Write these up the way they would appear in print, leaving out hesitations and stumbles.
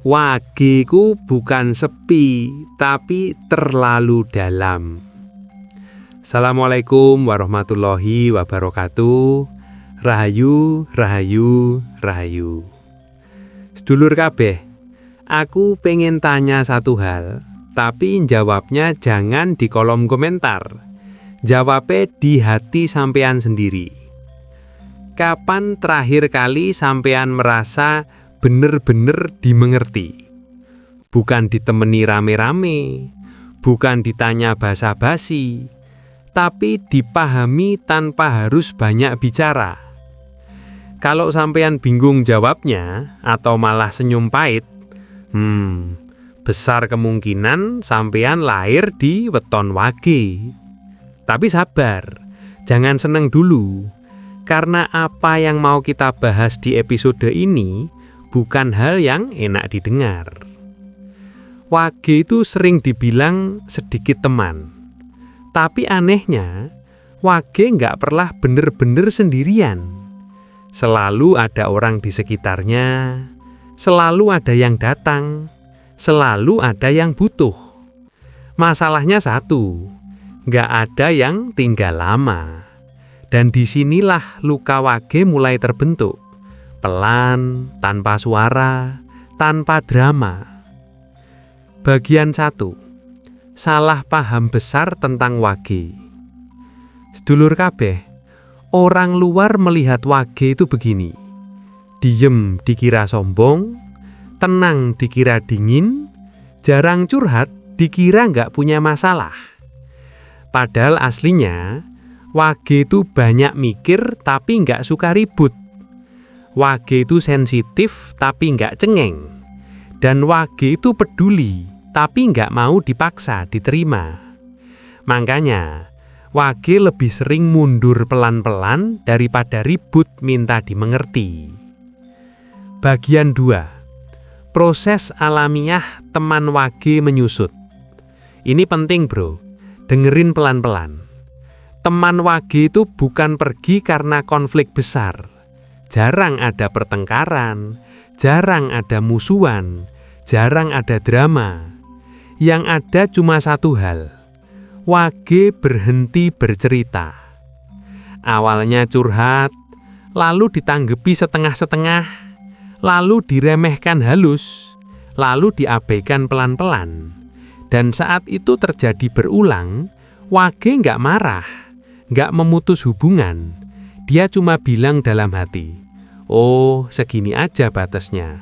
Wageku bukan sepi, tapi terlalu dalam. Assalamualaikum warahmatullahi wabarakatuh. Rahayu, rahayu, rahayu. Sedulur kabeh, aku pengen tanya satu hal, tapi jawabnya jangan di kolom komentar. Jawabnya di hati sampean sendiri. Kapan terakhir kali sampean merasa bener-bener dimengerti? Bukan ditemani rame-rame, bukan ditanya basa-basi, tapi dipahami tanpa harus banyak bicara. Kalau sampean bingung jawabnya atau malah senyum pahit, besar kemungkinan sampean lahir di weton wage. Tapi sabar, jangan seneng dulu, karena apa yang mau kita bahas di episode ini bukan hal yang enak didengar. Wage itu sering dibilang sedikit teman, tapi anehnya wage nggak pernah bener-bener sendirian. Selalu ada orang di sekitarnya, selalu ada yang datang, selalu ada yang butuh. Masalahnya satu, nggak ada yang tinggal lama. Dan disinilah luka wage mulai terbentuk. Pelan, tanpa suara, tanpa drama. Bagian 1. Salah paham besar tentang wage. Sedulur kabeh, orang luar melihat wage itu begini. Diem dikira sombong, tenang dikira dingin, jarang curhat dikira nggak punya masalah. Padahal aslinya, wage itu banyak mikir tapi nggak suka ribut. Wage itu sensitif tapi nggak cengeng. Dan wage itu peduli tapi nggak mau dipaksa diterima. Makanya, wage lebih sering mundur pelan-pelan daripada ribut minta dimengerti. Bagian 2. Proses alamiah teman wage menyusut. Ini penting bro, dengerin pelan-pelan. Teman wage itu bukan pergi karena konflik besar. Jarang ada pertengkaran, jarang ada musuhan, jarang ada drama. Yang ada cuma satu hal, wage berhenti bercerita. Awalnya curhat, lalu ditanggepi setengah-setengah, lalu diremehkan halus, lalu diabaikan pelan-pelan. Dan saat itu terjadi berulang, wage nggak marah, nggak memutus hubungan. Dia cuma bilang dalam hati, oh segini aja batasnya.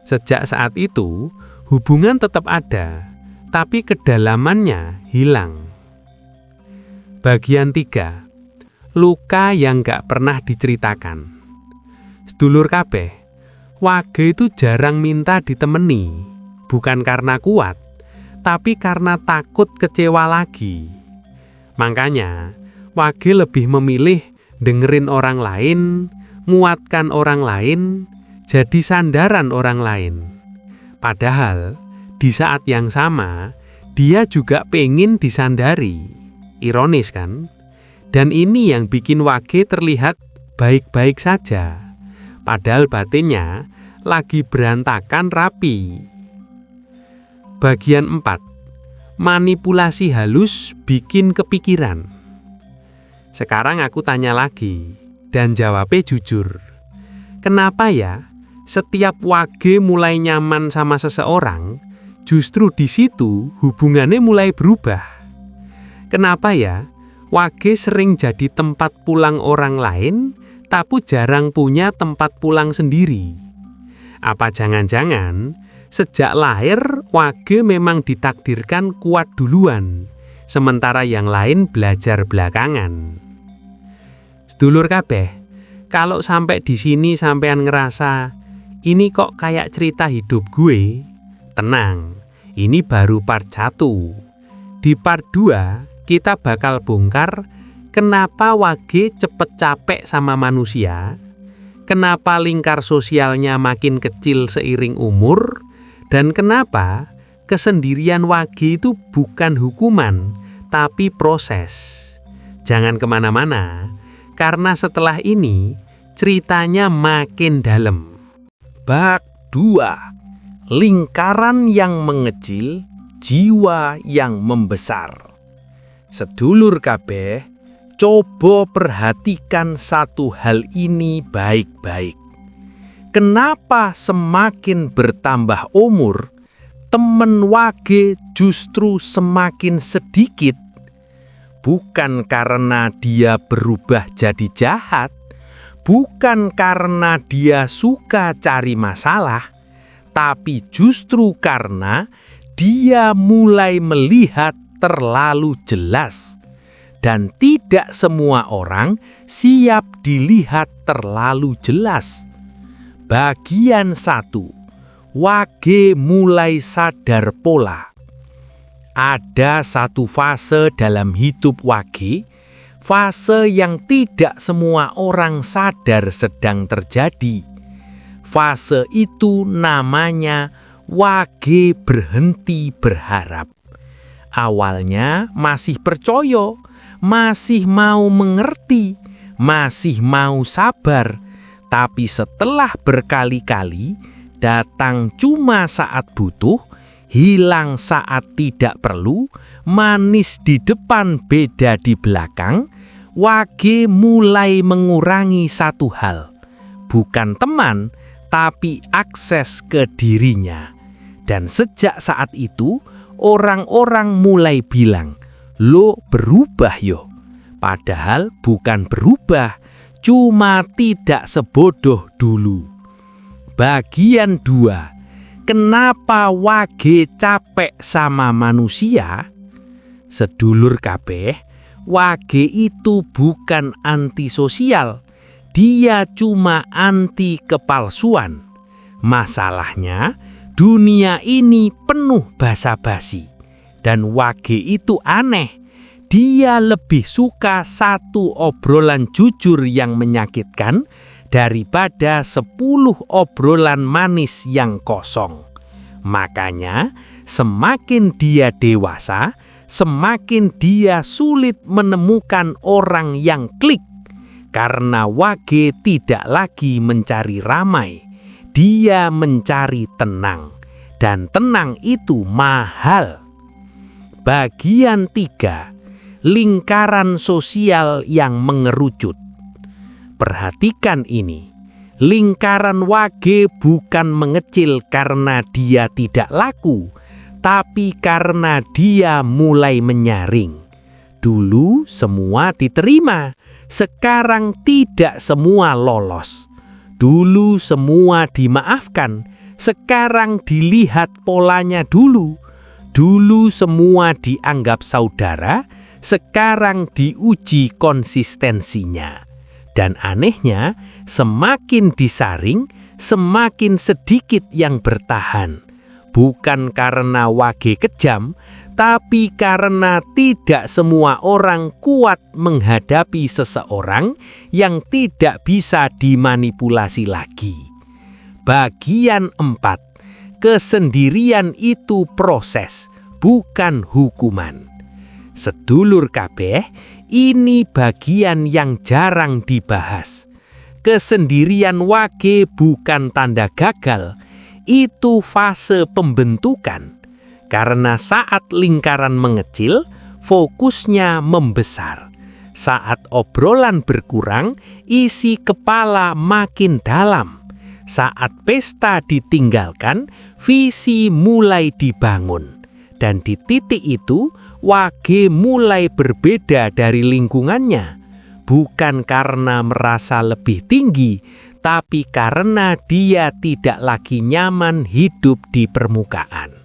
Sejak saat itu, hubungan tetap ada, tapi kedalamannya hilang. Bagian 3. Luka yang gak pernah diceritakan. Sedulur kabeh, wage itu jarang minta ditemani, bukan karena kuat, tapi karena takut kecewa lagi. Makanya, wage lebih memilih dengerin orang lain, nguatkan orang lain, jadi sandaran orang lain. Padahal, di saat yang sama, dia juga pengen disandari. Ironis kan? Dan ini yang bikin wage terlihat baik-baik saja. Padahal batinnya lagi berantakan rapi. Bagian 4. Manipulasi halus bikin kepikiran. Sekarang aku tanya lagi, dan jawabnya jujur. Kenapa ya, setiap wage mulai nyaman sama seseorang, justru di situ hubungannya mulai berubah? Kenapa ya, wage sering jadi tempat pulang orang lain, tapi jarang punya tempat pulang sendiri? Apa jangan-jangan, sejak lahir wage memang ditakdirkan kuat duluan, sementara yang lain belajar belakangan? Sedulur kabeh, kalau sampai di sini sampean ngerasa ini kok kayak cerita hidup gue, tenang, ini baru part 1. Di part 2 kita bakal bongkar kenapa wage cepet capek sama manusia, kenapa lingkar sosialnya makin kecil seiring umur, dan kenapa kesendirian wage itu bukan hukuman tapi proses. Jangan kemana-mana, karena setelah ini ceritanya makin dalam. Bab 2. lingkaran yang mengecil, jiwa yang membesar. Sedulur kabeh, coba perhatikan satu hal ini baik-baik. Kenapa semakin bertambah umur, temen wage justru semakin sedikit? Bukan karena dia berubah jadi jahat, bukan karena dia suka cari masalah, tapi justru karena dia mulai melihat terlalu jelas. Dan tidak semua orang siap dilihat terlalu jelas. Bagian 1. Wage mulai sadar pola. Ada satu fase dalam hidup wage, fase yang tidak semua orang sadar sedang terjadi. Fase itu namanya wage berhenti berharap. Awalnya masih percaya, masih mau mengerti, masih mau sabar. Tapi setelah berkali-kali, datang cuma saat butuh, hilang saat tidak perlu, manis di depan beda di belakang, wage mulai mengurangi satu hal. Bukan teman, tapi akses ke dirinya. Dan sejak saat itu, orang-orang mulai bilang, "Lo berubah yo." Padahal bukan berubah, cuma tidak sebodoh dulu. Bagian 2. Kenapa wage capek sama manusia? Sedulur kabeh, wage itu bukan antisosial. Dia cuma anti kepalsuan. Masalahnya, dunia ini penuh basa-basi. Dan wage itu aneh. Dia lebih suka satu obrolan jujur yang menyakitkan daripada 10 obrolan manis yang kosong. Makanya, semakin dia dewasa, semakin dia sulit menemukan orang yang klik. Karena wage tidak lagi mencari ramai, dia mencari tenang. Dan tenang itu mahal. Bagian 3. Lingkaran sosial yang mengerucut. Perhatikan ini, lingkaran wage bukan mengecil karena dia tidak laku, tapi karena dia mulai menyaring. Dulu semua diterima, sekarang tidak semua lolos. Dulu semua dimaafkan, sekarang dilihat polanya dulu. Dulu semua dianggap saudara, sekarang diuji konsistensinya. Dan anehnya, semakin disaring, semakin sedikit yang bertahan. Bukan karena wage kejam, tapi karena tidak semua orang kuat menghadapi seseorang yang tidak bisa dimanipulasi lagi. Bagian 4. Kesendirian itu proses, bukan hukuman. Sedulur kabeh, ini bagian yang jarang dibahas. Kesendirian wage bukan tanda gagal, itu fase pembentukan. Karena saat lingkaran mengecil, fokusnya membesar. Saat obrolan berkurang, isi kepala makin dalam. Saat pesta ditinggalkan, visi mulai dibangun. Dan di titik itu, wage mulai berbeda dari lingkungannya. Bukan karena merasa lebih tinggi, tapi karena dia tidak lagi nyaman hidup di permukaan.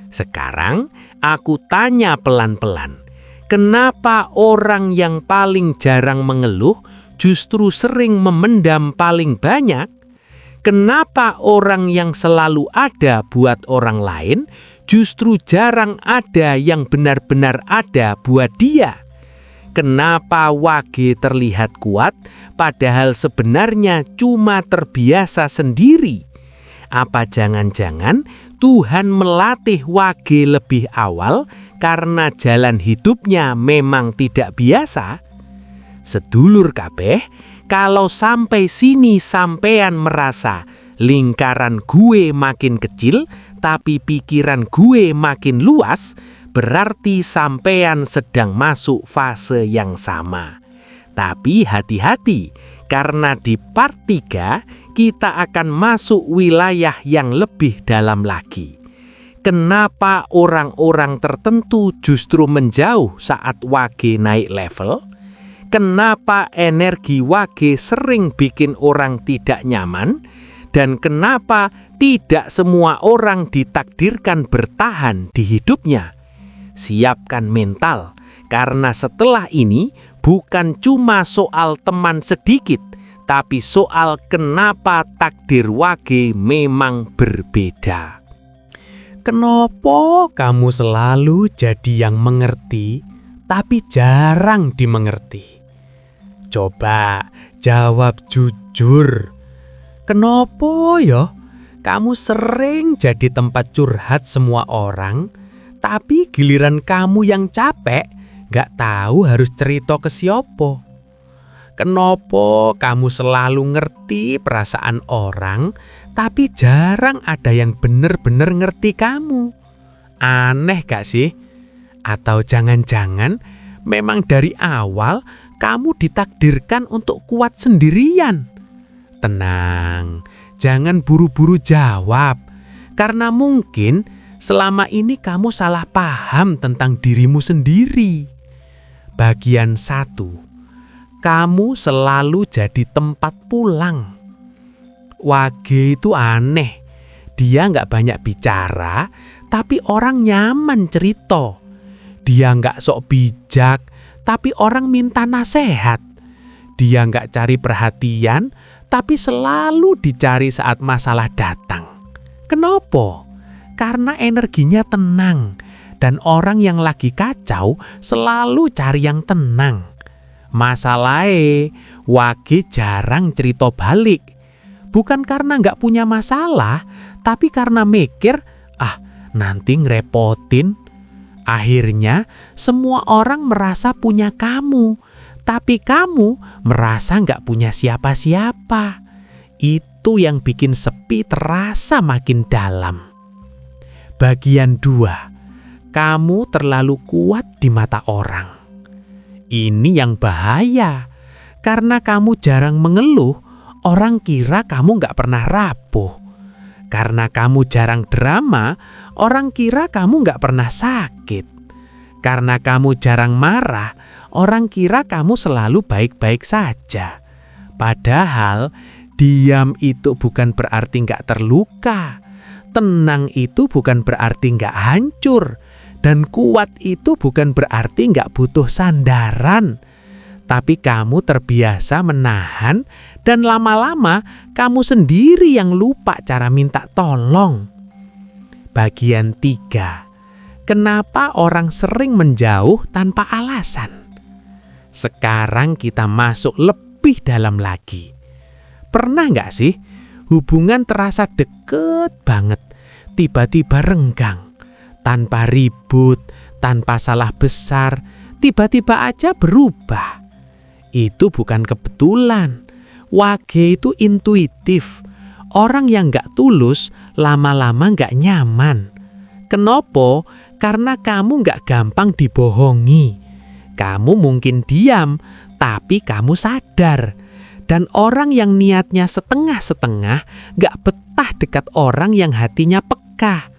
Sekarang, aku tanya pelan-pelan, kenapa orang yang paling jarang mengeluh justru sering memendam paling banyak? Kenapa orang yang selalu ada buat orang lain justru jarang ada yang benar-benar ada buat dia? Kenapa wage terlihat kuat padahal sebenarnya cuma terbiasa sendiri? Apa jangan-jangan Tuhan melatih wage lebih awal karena jalan hidupnya memang tidak biasa? Sedulur kabeh, kalau sampai sini sampean merasa lingkaran gue makin kecil, tapi pikiran gue makin luas, berarti sampean sedang masuk fase yang sama. Tapi hati-hati, karena di part 3 kita akan masuk wilayah yang lebih dalam lagi. Kenapa orang-orang tertentu justru menjauh saat wage naik level? Kenapa energi wage sering bikin orang tidak nyaman? Dan kenapa tidak semua orang ditakdirkan bertahan di hidupnya? Siapkan mental, karena setelah ini bukan cuma soal teman sedikit, tapi soal kenapa takdir wage memang berbeda. Kenapa kamu selalu jadi yang mengerti, tapi jarang dimengerti? Coba jawab jujur. Kenapa ya kamu sering jadi tempat curhat semua orang, tapi giliran kamu yang capek, gak tahu harus cerita ke siapa? Kenapa kamu selalu ngerti perasaan orang, tapi jarang ada yang bener-bener ngerti kamu? Aneh gak sih? Atau jangan-jangan memang dari awal kamu ditakdirkan untuk kuat sendirian? Tenang, jangan buru-buru jawab, karena mungkin selama ini kamu salah paham tentang dirimu sendiri. Bagian 1, kamu selalu jadi tempat pulang. Wage itu aneh, dia nggak banyak bicara, tapi orang nyaman cerita. Dia nggak sok bijak, tapi orang minta nasihat. Dia nggak cari perhatian, tapi selalu dicari saat masalah datang. Kenapa? Karena energinya tenang, dan orang yang lagi kacau selalu cari yang tenang. Masalahnya, wage jarang cerita balik. Bukan karena nggak punya masalah, tapi karena mikir, nanti ngerepotin. Akhirnya, semua orang merasa punya kamu, tapi kamu merasa nggak punya siapa-siapa. Itu yang bikin sepi terasa makin dalam. Bagian 2, kamu terlalu kuat di mata orang. Ini yang bahaya, karena kamu jarang mengeluh, orang kira kamu nggak pernah rapuh. Karena kamu jarang drama, orang kira kamu nggak pernah sakit. Karena kamu jarang marah, orang kira kamu selalu baik-baik saja. Padahal, diam itu bukan berarti nggak terluka. Tenang itu bukan berarti nggak hancur. Dan kuat itu bukan berarti nggak butuh sandaran. Tapi kamu terbiasa menahan, dan lama-lama kamu sendiri yang lupa cara minta tolong. Bagian 3, kenapa orang sering menjauh tanpa alasan? Sekarang kita masuk lebih dalam lagi. Pernah nggak sih hubungan terasa deket banget, tiba-tiba renggang, tanpa ribut, tanpa salah besar, tiba-tiba aja berubah? Itu bukan kebetulan. Wage itu intuitif. Orang yang nggak tulus lama-lama nggak nyaman. Kenapa? Karena kamu nggak gampang dibohongi. Kamu mungkin diam, tapi kamu sadar. Dan orang yang niatnya setengah-setengah nggak betah dekat orang yang hatinya peka.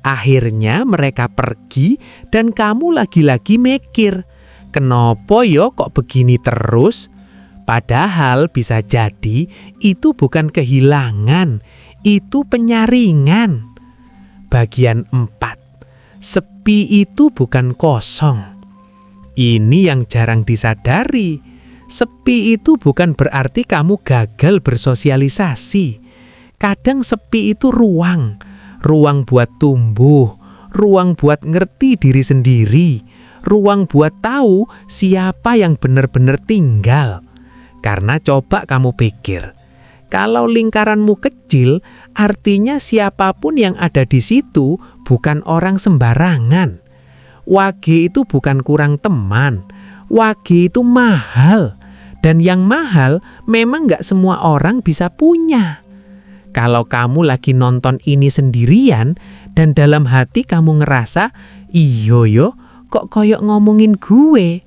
Akhirnya mereka pergi dan kamu lagi-lagi mikir, kenapa yo kok begini terus? Padahal bisa jadi itu bukan kehilangan, itu penyaringan. Bagian 4, sepi itu bukan kosong. Ini yang jarang disadari. Sepi itu bukan berarti kamu gagal bersosialisasi. Kadang sepi itu ruang buat tumbuh, ruang buat ngerti diri sendiri, ruang buat tahu siapa yang benar-benar tinggal. Karena coba kamu pikir, kalau lingkaranmu kecil, artinya siapapun yang ada di situ bukan orang sembarangan. Wage itu bukan kurang teman, wage itu mahal. Dan yang mahal memang nggak semua orang bisa punya. Kalau kamu lagi nonton ini sendirian dan dalam hati kamu ngerasa, "Iyo yo, kok koyok ngomongin gue?"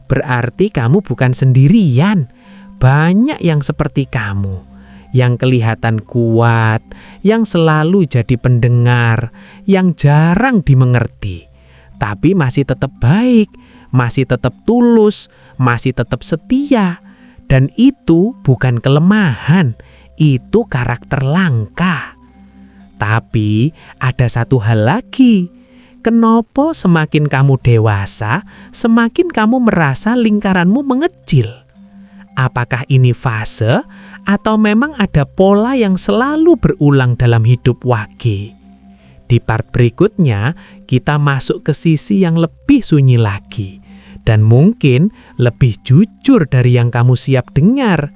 Berarti kamu bukan sendirian. Banyak yang seperti kamu, yang kelihatan kuat, yang selalu jadi pendengar, yang jarang dimengerti, tapi masih tetap baik, masih tetap tulus, masih tetap setia. Dan itu bukan kelemahan, itu karakter langka. Tapi ada satu hal lagi. Kenapa semakin kamu dewasa, semakin kamu merasa lingkaranmu mengecil? Apakah ini fase atau memang ada pola yang selalu berulang dalam hidup Wage? Di part berikutnya, kita masuk ke sisi yang lebih sunyi lagi dan mungkin lebih jujur dari yang kamu siap dengar.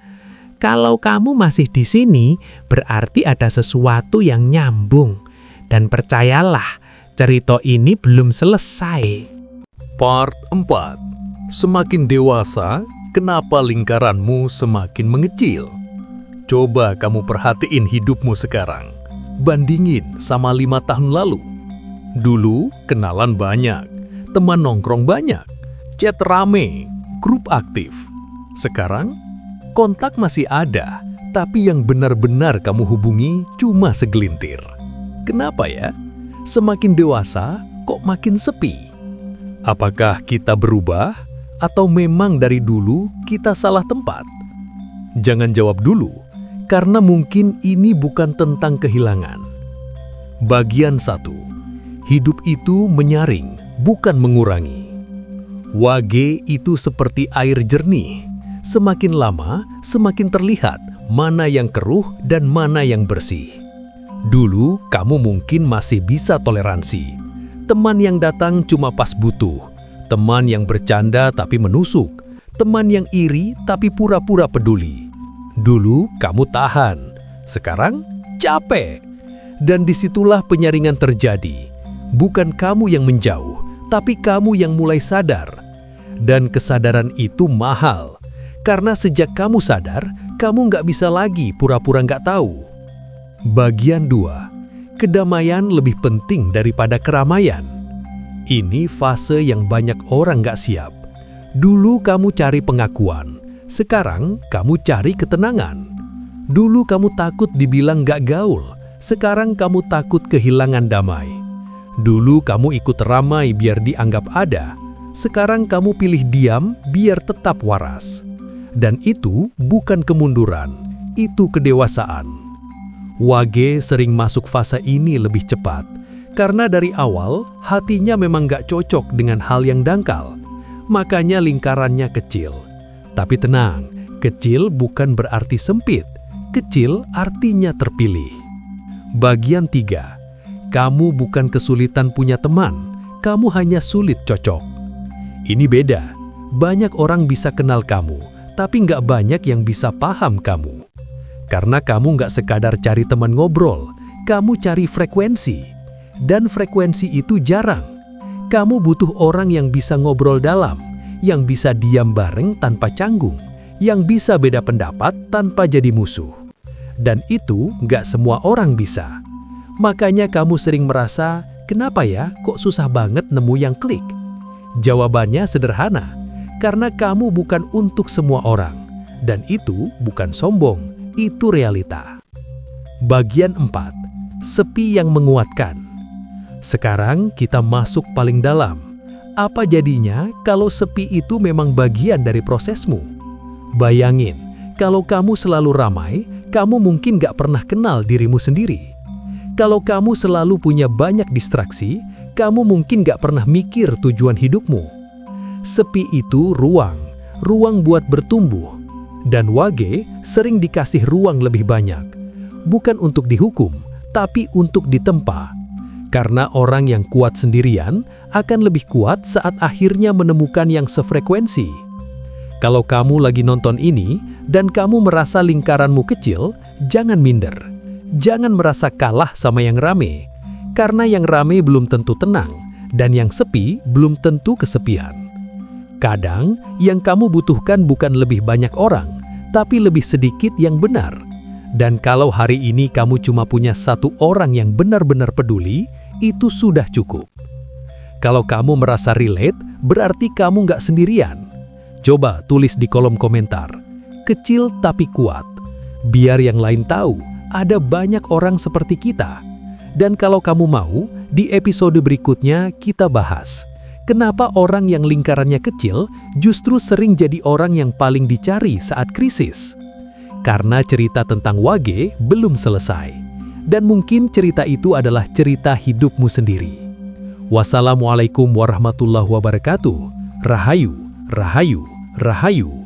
Kalau kamu masih di sini, berarti ada sesuatu yang nyambung. Dan percayalah, cerita ini belum selesai. Part 4. Semakin dewasa, kenapa lingkaranmu semakin mengecil? Coba kamu perhatiin hidupmu sekarang. Bandingin sama 5 tahun lalu. Dulu kenalan banyak, teman nongkrong banyak, chat rame, grup aktif. Sekarang kontak masih ada, tapi yang benar-benar kamu hubungi cuma segelintir. Kenapa ya? Semakin dewasa kok makin sepi? Apakah kita berubah? Atau memang dari dulu kita salah tempat? Jangan jawab dulu, karena mungkin ini bukan tentang kehilangan. Bagian 1. Hidup itu menyaring, bukan mengurangi. Wage itu seperti air jernih. Semakin lama, semakin terlihat mana yang keruh dan mana yang bersih. Dulu kamu mungkin masih bisa toleransi. Teman yang datang cuma pas butuh. Teman yang bercanda tapi menusuk, teman yang iri tapi pura-pura peduli. Dulu kamu tahan, sekarang capek. Dan disitulah penyaringan terjadi. Bukan kamu yang menjauh, tapi kamu yang mulai sadar. Dan kesadaran itu mahal, karena sejak kamu sadar, kamu nggak bisa lagi pura-pura nggak tahu. Bagian 2. Kedamaian lebih penting daripada keramaian. Ini fase yang banyak orang nggak siap. Dulu kamu cari pengakuan, sekarang kamu cari ketenangan. Dulu kamu takut dibilang nggak gaul, sekarang kamu takut kehilangan damai. Dulu kamu ikut ramai biar dianggap ada, sekarang kamu pilih diam biar tetap waras. Dan itu bukan kemunduran, itu kedewasaan. Wage sering masuk fase ini lebih cepat, karena dari awal hatinya memang gak cocok dengan hal yang dangkal, makanya lingkarannya kecil. Tapi tenang, kecil bukan berarti sempit, kecil artinya terpilih. Bagian 3. Kamu bukan kesulitan punya teman, kamu hanya sulit cocok. Ini beda, banyak orang bisa kenal kamu, tapi gak banyak yang bisa paham kamu. Karena kamu gak sekadar cari teman ngobrol, kamu cari frekuensi. Dan frekuensi itu jarang. Kamu butuh orang yang bisa ngobrol dalam, yang bisa diam bareng tanpa canggung, yang bisa beda pendapat tanpa jadi musuh. Dan itu nggak semua orang bisa. Makanya kamu sering merasa, kenapa ya kok susah banget nemu yang klik? Jawabannya sederhana, karena kamu bukan untuk semua orang. Dan itu bukan sombong, itu realita. Bagian 4. Sepi yang menguatkan. Sekarang kita masuk paling dalam. Apa jadinya kalau sepi itu memang bagian dari prosesmu? Bayangin, kalau kamu selalu ramai, kamu mungkin gak pernah kenal dirimu sendiri. Kalau kamu selalu punya banyak distraksi, kamu mungkin gak pernah mikir tujuan hidupmu. Sepi itu ruang buat bertumbuh. Dan Wage sering dikasih ruang lebih banyak. Bukan untuk dihukum, tapi untuk ditempa. Karena orang yang kuat sendirian akan lebih kuat saat akhirnya menemukan yang sefrekuensi. Kalau kamu lagi nonton ini dan kamu merasa lingkaranmu kecil, jangan minder. Jangan merasa kalah sama yang rame. Karena yang rame belum tentu tenang, dan yang sepi belum tentu kesepian. Kadang yang kamu butuhkan bukan lebih banyak orang, tapi lebih sedikit yang benar. Dan kalau hari ini kamu cuma punya satu orang yang benar-benar peduli, itu sudah cukup. Kalau kamu merasa relate, berarti kamu nggak sendirian. Coba tulis di kolom komentar, kecil tapi kuat. Biar yang lain tahu, ada banyak orang seperti kita. Dan kalau kamu mau, di episode berikutnya kita bahas, kenapa orang yang lingkarannya kecil justru sering jadi orang yang paling dicari saat krisis. Karena cerita tentang Wage belum selesai. Dan mungkin cerita itu adalah cerita hidupmu sendiri. Wassalamualaikum warahmatullahi wabarakatuh. Rahayu, rahayu, rahayu.